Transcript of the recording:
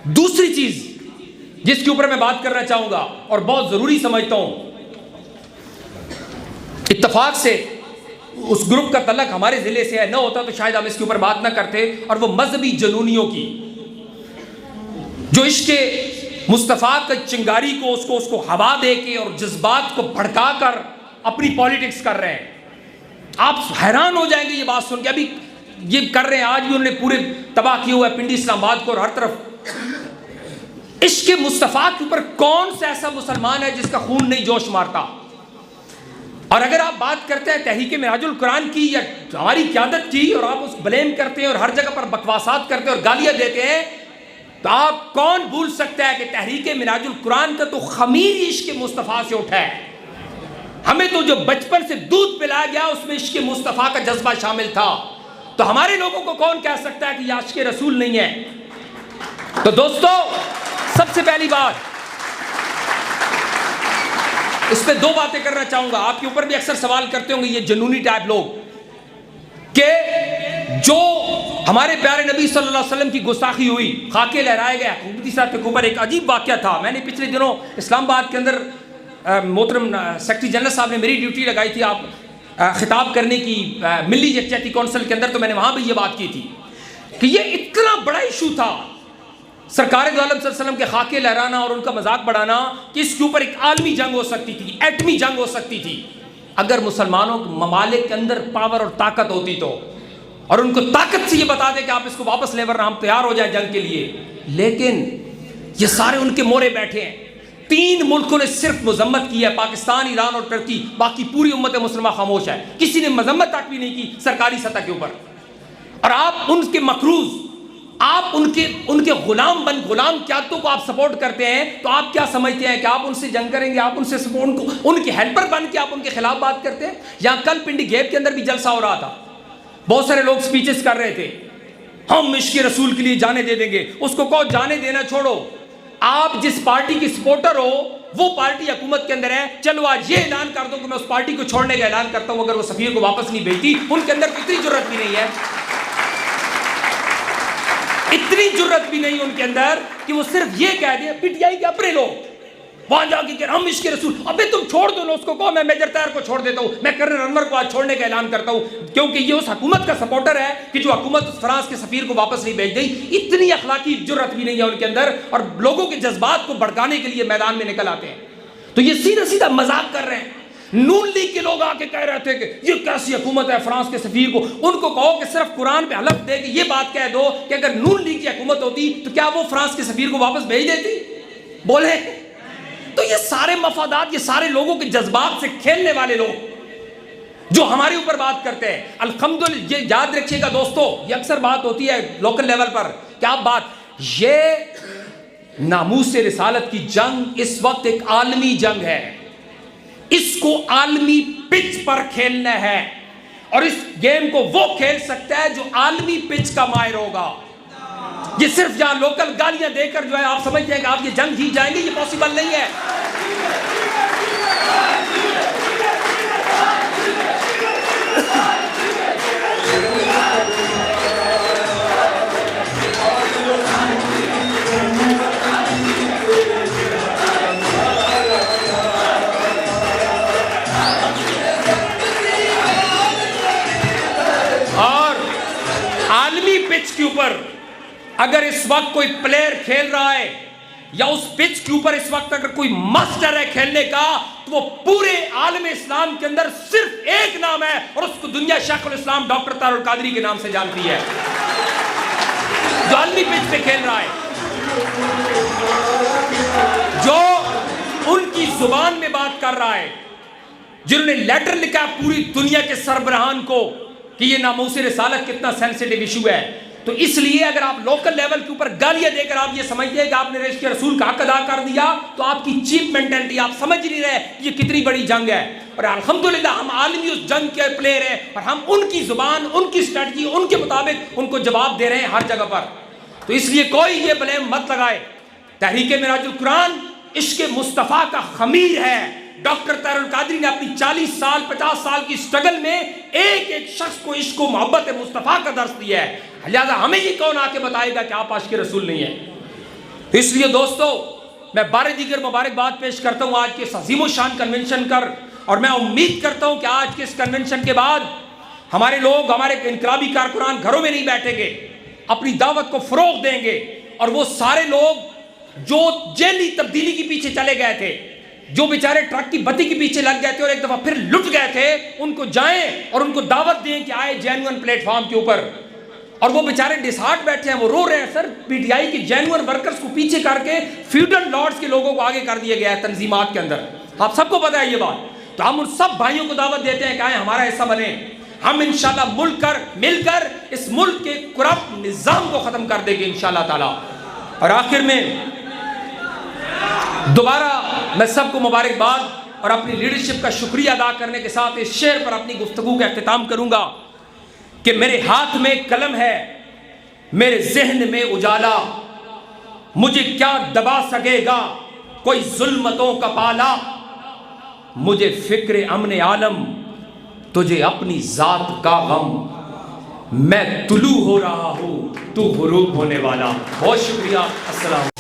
दूसरी चीज जिसके ऊपर मैं बात करना चाहूंगा और बहुत जरूरी समझता हूं, इत्तेफाक से उस ग्रुप का तल्लक हमारे जिले से है, ना होता तो शायद हम इसके ऊपर बात ना करते, और वो मजहबी जनूनियों की जो इश्क़ मुस्तफ़ा का चिंगारी को उसको हवा दे के और जज्बात को भड़का कर अपनी पॉलिटिक्स कर रहे हैं। आप हैरान हो जाएंगे ये बात सुन के, अभी ये कर रहे हैं, आज भी उन्होंने पूरे तबाह किया हुआ है पिंडी इस्लामाबाद को और हर तरफ। इश्क़ मुस्तफ़ा के ऊपर कौन सा ऐसा मुसलमान है जिसका खून नहीं जोश मारता? और अगर आप बात करते हैं तहरीक मिराजुल कुरान की या हमारी क़यादत की और आप उस ब्लेम करते हैं और हर जगह पर बकवासात करते हैं और गालियां देते हैं, तो आप कौन भूल सकता है कि तहरीक मिराजुल कुरान का तो खमीर इश्क़ मुस्तफ़ा से उठा है। हमें तो जो बचपन से दूध पिलाया गया उसमें इश्क़ मुस्तफ़ा का जज्बा शामिल था, तो हमारे लोगों को कौन कह सकता है कि यह आशिक़ रसूल नहीं है? तो दोस्तों, सबसे पहली बात इस पे दो बातें करना चाहूंगा। आपके ऊपर भी अक्सर सवाल करते होंगे ये जनूनी टाइप लोग कि जो हमारे प्यारे नबी सल्लल्लाहु अलैहि वसल्लम की गुस्ताखी हुई, खाके लहराए गए हुकूमती साहब के ऊपर। एक अजीब वाक़या था, मैंने पिछले दिनों इस्लामाबाद के अंदर मोहतरम सेक्रेटरी जनरल साहब ने मेरी ड्यूटी लगाई थी आप खिताब करने की मिली यकजहती कौंसिल के अंदर, तो मैंने वहाँ भी ये बात की थी कि ये इतना बड़ा इशू था सरकार दो आलम सल्लल्लाहु अलैहि वसल्लम के खाके लहराना और उनका मजाक बढ़ाना कि इसके ऊपर एक आलमी जंग हो सकती थी, एटमी जंग हो सकती थी अगर मुसलमानों के ममालिक के अंदर पावर और ताकत होती तो, और उनको ताकत से ये बता दे कि आप इसको वापस ले वरना हम तैयार हो जाए जंग के लिए। लेकिन ये सारे उनके मोरे बैठे हैं। 3 मुल्कों ने सिर्फ मजम्मत की है, पाकिस्तान, ईरान और तुर्की, बाकी पूरी उम्मत मुसलमान खामोश है, किसी ने मजम्मत तक भी नहीं की सरकारी सतह के ऊपर। और आप उनके मकरूज, आप उनके गुलाम क्यादतों को आप सपोर्ट करते हैं, तो आप क्या समझते हैं कि आप उनसे जंग करेंगे? आप उनसे सपोर्ट, उनके हेल्पर बन के आप उनके खिलाफ बात करते हैं। यहाँ कल पिंडी गेप के अंदर भी जलसा हो रहा था, बहुत सारे लोग स्पीचेस कर रहे थे, हम इश्क़ रसूल के लिए जाने दे देंगे। उसको कहो जाने देना छोड़ो, आप जिस पार्टी की सपोर्टर हो वो पार्टी हुकूमत के अंदर है, चलो आज ये ऐलान कर दो कि मैं उस पार्टी को छोड़ने का ऐलान करता हूं अगर वो सफीर को वापस नहीं भेजती। उनके अंदर इतनी जुर्रत भी नहीं है, इतनी जुर्रत भी नहीं उनके अंदर कि वो सिर्फ ये कह दे पीटीआई के अपने लोग वहां जाके कह हम इश्क़ रसूल, अबे तुम छोड़ दो ना उसको, कहो मैं मेजर ताहिर को छोड़ देता हूं, मैं कर्नल अनवर को आज छोड़ने का ऐलान करता हूं, क्योंकि ये उस हुकूमत का सपोर्टर है कि जो हुकूमत उस फ्रांस के सफीर को वापस नहीं भेज गई। इतनी अखलाकी जुर्रत भी नहीं है उनके अंदर, और लोगों के जज्बात को भड़काने के लिए मैदान में निकल आते हैं। तो ये सीधा सीधा मजाक कर रहे हैं। नून लीग के लोग आके कह रहे थे कि ये कैसी हुकूमत है फ्रांस के सफीर को, उनको कहो कि सिर्फ कुरान पे हलफ दे कि ये बात कह दो कि अगर नून लीग की हुकूमत होती तो क्या वो फ्रांस के सफीर को वापस भेज देती? बोले। तो ये सारे मफादात, ये सारे लोगों के जज्बात से खेलने वाले लोग जो हमारे ऊपर बात करते हैं, अल्हम्दुलिल्लाह, ये याद रखिएगा दोस्तों, ये अक्सर बात होती है लोकल लेवल पर, क्या बात, ये नामूस से रिसालत की जंग इस वक्त एक आलमी जंग है, इसको आलमी पिच पर खेलना है, और इस गेम को वो खेल सकता है जो आलमी पिच का माहिर होगा। ये सिर्फ जहां लोकल गालियां देकर जो है आप समझते हैं कि आप ये जंग जीत जाएंगे, ये पॉसिबल नहीं है। और आलमी पिच के ऊपर अगर इस वक्त कोई प्लेयर खेल रहा है या उस पिच के ऊपर इस वक्त अगर कोई मास्टर है खेलने का, तो वो पूरे आलम इस्लाम के अंदर सिर्फ एक नाम है, और उसको दुनिया शेखुल इस्लाम डॉक्टर तारुल कादरी के नाम से जानती है, जो आलमी पिच पे खेल रहा है, जो उनकी जुबान में बात कर रहा है, जिन्होंने लेटर लिखा पूरी दुनिया के सरबराहान को कि ये नामूस रिसालत कितना सेंसिटिव इशू है। तो इसलिए अगर आप लोकल लेवल के ऊपर गालियां देकर आप ये समझते हैं कि आपने इश्क़ रसूल का हक अदा कर दिया, तो आपकी चीप मेंटेलिटी, आप समझ नहीं रहे ये कितनी बड़ी जंग है। और अल्हम्दुलिल्लाह हम आलमी उस जंग के प्लेयर हैं, और हम उनकी जुबान, उनकी स्ट्रेटजी, उनके मुताबिक उनको जवाब दे रहे हैं हर जगह पर। तो इसलिए कोई ये ब्लेम मत लगाए, तहरीक मिराजुल कुरान इश्क़ मुस्तफ़ा का खमीर है। डॉक्टर तारुल कादरी ने अपनी 40 साल 50 साल की स्ट्रगल में एक एक शख्स को इश्क़ मोहब्बत मुस्तफ़ा का दर्स दिया है। लिहाजा हमें ये कौन आके बताएगा कि आप आशिक़ रसूल नहीं है? तो इसलिए दोस्तों, मैं बारे दीगर मुबारकबाद पेश करता हूँ आज के इस अजीम शान कन्वेंशन कर, और मैं उम्मीद करता हूँ कि आज के इस कन्वेंशन के बाद हमारे लोग, हमारे इनकलाबी कारकुनान घरों में नहीं बैठेंगे, अपनी दावत को फरोग देंगे, और वो सारे लोग जो जेली तब्दीली के पीछे चले गए थे, जो बेचारे ट्रक की बत्ती के पीछे लग गए थे और एक दफा फिर लुट गए थे, उनको जाएं और उनको दावत दें कि आए जेन्युइन प्लेटफॉर्म के ऊपर। और वो बेचारे डिसहार्ट बैठे हैं, वो रो रहे हैं, सर पीटीआई के जेन्युइन वर्कर्स को पीछे करके फ्यूडल लॉर्ड्स के लोगों को आगे कर दिया गया है तंजीमात के अंदर। आप सबको पता है ये बात। तो हम उन सब भाइयों को दावत देते हैं कि आए हमारा हिस्सा बने, हम इंशाल्लाह मिलकर इस मुल्क के करप्ट निज़ाम को ख़त्म कर देंगे इंशाल्लाह ताला। और आखिर में दोबारा मैं सबको मुबारकबाद और अपनी लीडरशिप का शुक्रिया अदा करने के साथ इस शेर पर अपनी गुफ्तगू का अख्तिताम करूंगा कि मेरे हाथ में कलम है, मेरे जहन में उजाला, मुझे क्या दबा सकेगा कोई जुल्मतों का पाला, मुझे फिक्र अमन आलम, तुझे अपनी जात का गम, मैं तुलू हो रहा हूं तू गुरूब होने वाला। बहुत शुक्रिया। अस्सलाम।